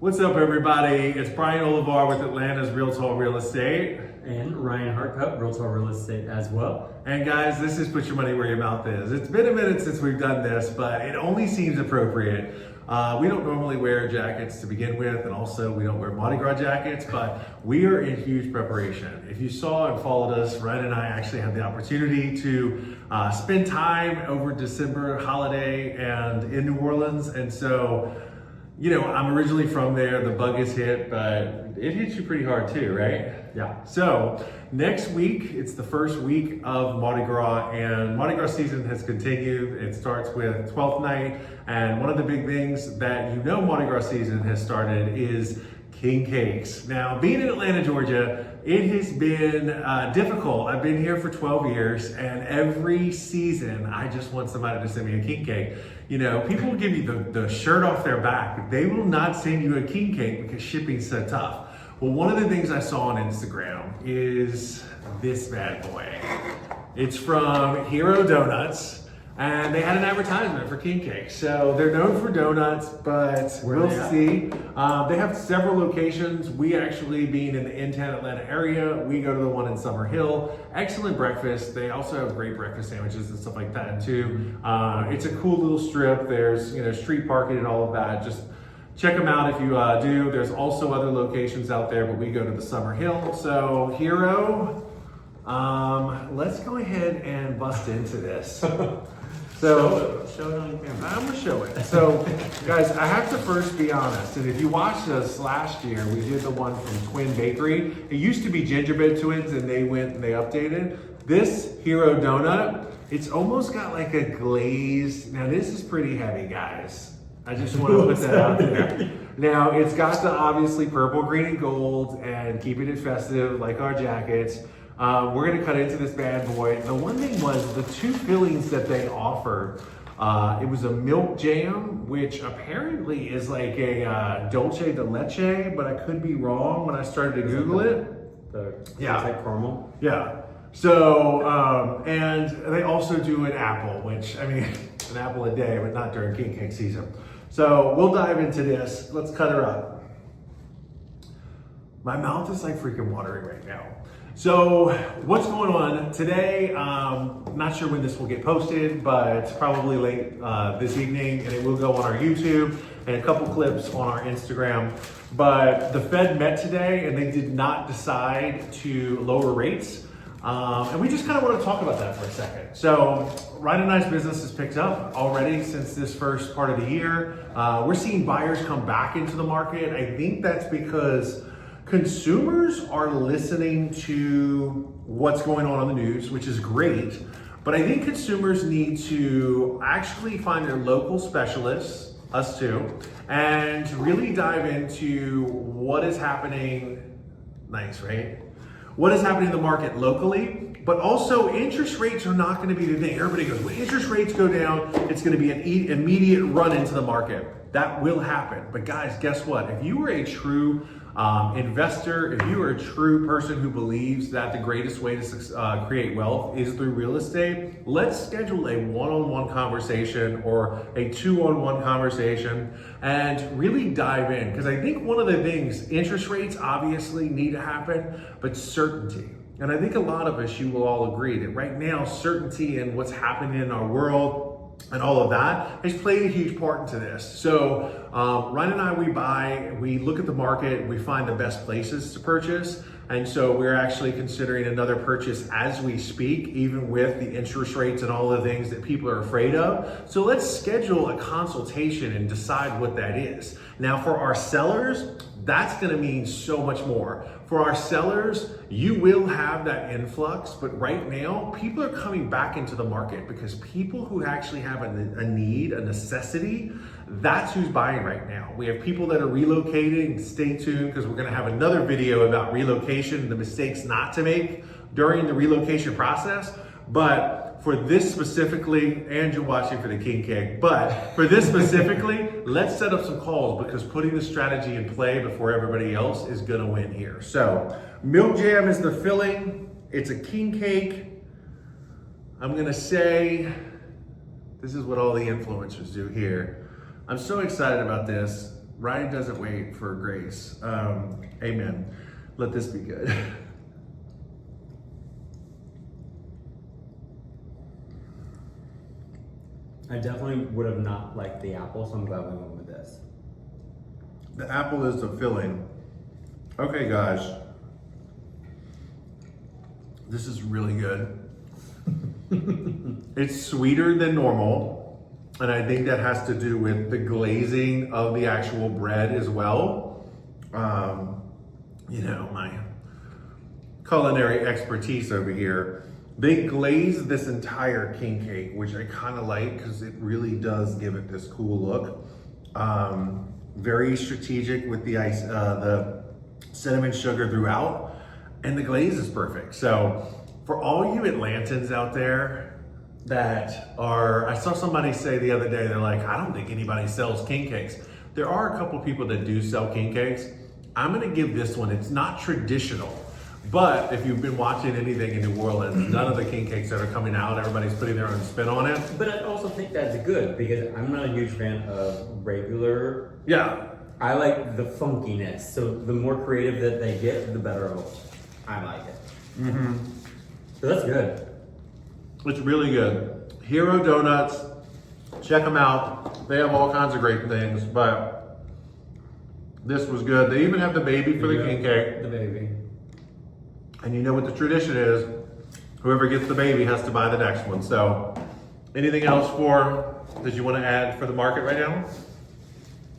What's up, everybody? It's Brian Olivard with Atlanta's Realtor Real Estate. And Ryan Hartkopp, Realtor Real Estate as well. And guys, this is Put Your Money Where Your Mouth Is. It's been a minute since we've done this, but it only seems appropriate. We don't normally wear jackets to begin with, and also we don't wear Mardi Gras jackets, but we are in huge preparation. If you saw and followed us, Ryan and I actually had the opportunity to spend time over December holiday and in New Orleans, and so you know, I'm originally from there, the bug is hit, but it hits you pretty hard too, right? Yeah. So next week, it's the first week of Mardi Gras, and Mardi Gras season has continued. It starts with 12th night, and one of the big things that you know Mardi Gras season has started is king cakes. Now, being in Atlanta, Georgia, it has been difficult. I've been here for 12 years, and every season, I just want somebody to send me a king cake. You know, people will give you the shirt off their back, but they will not send you a king cake because shipping's so tough. Well, one of the things I saw on Instagram is this bad boy. It's from Hero Donuts. And they had an advertisement for king cakes. So they're known for donuts, but we'll see. They have several locations. We actually, being in the in-town Atlanta area, we go to the one in Summer Hill. Excellent breakfast. They also have great breakfast sandwiches and stuff like that too. It's a cool little strip. There's street parking and all of that. Just check them out if you do. There's also other locations out there, but we go to the Summer Hill. So Hero, let's go ahead and bust into this. So, show it on camera. I'm gonna show it. So, guys, I have to first be honest. And if you watched us last year, we did the one from Twin Bakery. It used to be Gingerbread Twins, and they went and they updated. This Hero Donut, it's almost got like a glaze. Now, this is pretty heavy, guys. I just want to put that out there. Now, it's got the obviously purple, green, and gold, and keeping it festive like our jackets. We're gonna cut into this bad boy. The one thing was the two fillings that they offered. It was a milk jam, which apparently is like a dulce de leche, but I could be wrong when I started to Google it. Yeah. It's like caramel. Yeah. So, and they also do an apple, which, I mean, an apple a day, but not during king cake season. So we'll dive into this. Let's cut her up. My mouth is like freaking watering right now. So what's going on today? Not sure when this will get posted, but it's probably late this evening, and it will go on our YouTube and a couple clips on our Instagram. But the Fed met today, and they did not decide to lower rates. And we just kind of want to talk about that for a second. So Ryan and I's business has picked up already since this first part of the year. We're seeing buyers come back into the market. I think that's because consumers are listening to what's going on the news, which is great, but I think consumers need to actually find their local specialists, us too, and really dive into what is happening, nice, right? What is happening in the market locally, but also interest rates are not gonna be the thing. Everybody goes, when interest rates go down, it's gonna be an immediate run into the market. That will happen, but guys, guess what? If you are a true investor, if you are a true person who believes that the greatest way to create wealth is through real estate, let's schedule a one-on-one conversation or a two-on-one conversation and really dive in. Because I think one of the things, interest rates obviously need to happen, but certainty. And I think a lot of us, you will all agree that right now, certainty in what's happening in our world and all of that has played a huge part into this. So Ryan and I, we look at the market, we find the best places to purchase. And so we're actually considering another purchase as we speak, even with the interest rates and all the things that people are afraid of. So let's schedule a consultation and decide what that is. Now for our sellers, that's gonna mean so much more. For our sellers, you will have that influx, but right now, people are coming back into the market because people who actually have a need, a necessity, that's who's buying right now. We have people that are relocating. Stay tuned because we're gonna have another video about relocation, the mistakes not to make during the relocation process. But for this specifically, and you're watching for the king cake, but for this specifically, let's set up some calls because putting the strategy in play before everybody else is gonna win here. So, milk jam is the filling. It's a king cake. I'm gonna say, this is what all the influencers do here. I'm so excited about this Ryan doesn't wait for grace. Amen. Let this be good. I definitely would have not liked the apple, so I'm glad we went with this. The apple is the filling. Okay, guys. This is really good. It's sweeter than normal, and I think that has to do with the glazing of the actual bread as well. You know, my culinary expertise over here. They glazed this entire king cake, which I kind of like because it really does give it this cool look. Very strategic with the ice, the cinnamon sugar throughout, and the glaze is perfect. So for all you Atlantans out there that are, I saw somebody say the other day, they're like, I don't think anybody sells king cakes. There are a couple people that do sell king cakes. I'm gonna give this one, it's not traditional. But if you've been watching anything in New Orleans, none of the king cakes that are coming out, everybody's putting their own spin on it. But I also think that's good because I'm not a huge fan of regular. Yeah. I like the funkiness. So the more creative that they get, the better I like it. Mm-hmm. So that's good. It's really good. Hero Donuts, check them out. They have all kinds of great things, but this was good. They even have the baby for the king cake. The baby. And you know what the tradition is, whoever gets the baby has to buy the next one. So anything else that you want to add for the market right now?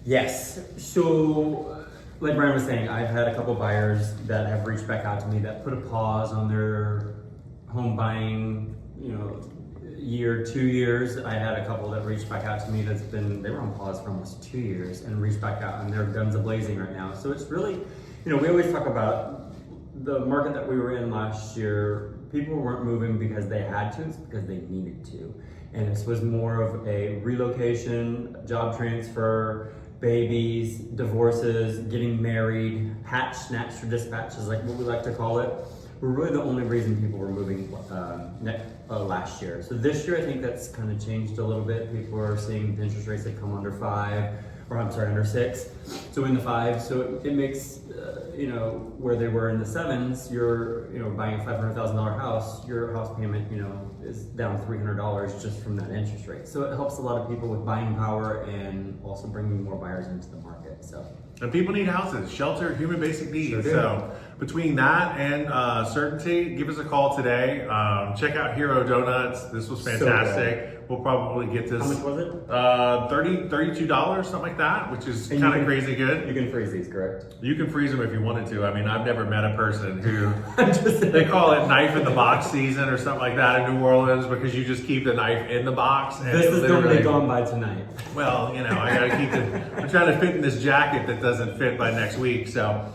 Yes. So, like Brian was saying, I've had a couple buyers that have reached back out to me that put a pause on their home buying, year, 2 years. I had a couple that reached back out to me they were on pause for almost 2 years and reached back out and they're guns a-blazing right now. So it's really, we always talk about the market that we were in last year, people weren't moving because they had to, it's because they needed to. And this was more of a relocation, job transfer, babies, divorces, getting married, patch, snatch, or dispatch is like what we like to call it. We're really the only reason people were moving last year. So this year, I think that's kind of changed a little bit. People are seeing the interest rates that come under 6. So in the 5. So it makes, where they were in the 7s, you're, buying a $500,000 house, your house payment, is down $300 just from that interest rate. So it helps a lot of people with buying power and also bringing more buyers into the market. So. And people need houses, shelter, human basic needs. Sure do. So between that and certainty, give us a call today. Check out Hero Donuts. This was fantastic. We'll probably get this. How much was it? $32, something like that, which is kind of crazy good. You can freeze these, correct? You can freeze them if you wanted to. I mean, I've never met a person who, they call it knife in the box season or something like that in New Orleans because you just keep the knife in the box. And this is going to be gone by tonight. Well, I gotta keep it, I'm trying to fit in this jacket that doesn't fit by next week. So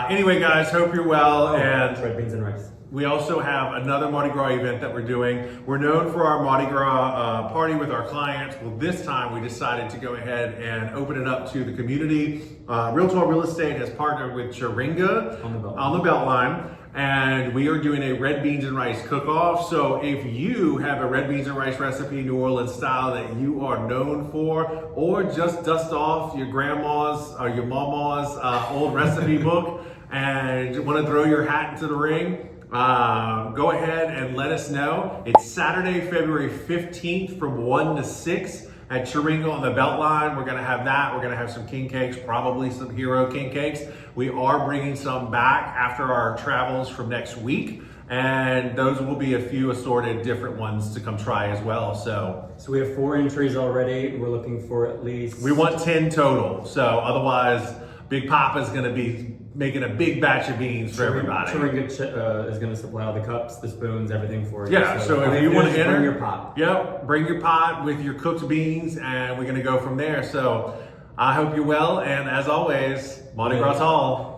anyway, guys, hope you're well. And red beans and rice. we also have another Mardi Gras event that we're doing. We're known for our Mardi Gras party with our clients. Well, this time we decided to go ahead and open it up to the community. Real Tall Real Estate has partnered with Chiringa on the Beltline. And we are doing a red beans and rice cook-off. So if you have a red beans and rice recipe, New Orleans style, that you are known for, or just dust off your grandma's or your mama's old recipe book and want to throw your hat into the ring, go ahead and let us know. It's Saturday, February 15th from 1 to 6 at Chiringa on the Beltline. We're gonna have that. We're gonna have some king cakes, probably some hero king cakes. We are bringing some back after our travels from next week. And those will be a few assorted different ones to come try as well. So we have 4 entries already. We're looking for at least... We want 10 total. So otherwise, Big Papa's gonna be making a big batch of beans for everybody. Chiringa is going to supply all the cups, the spoons, everything for you. Yeah, so if you want to enter, bring your pot. Yep, bring your pot with your cooked beans, and we're going to go from there. So I hope you're well, and as always, Mardi Gras Hall.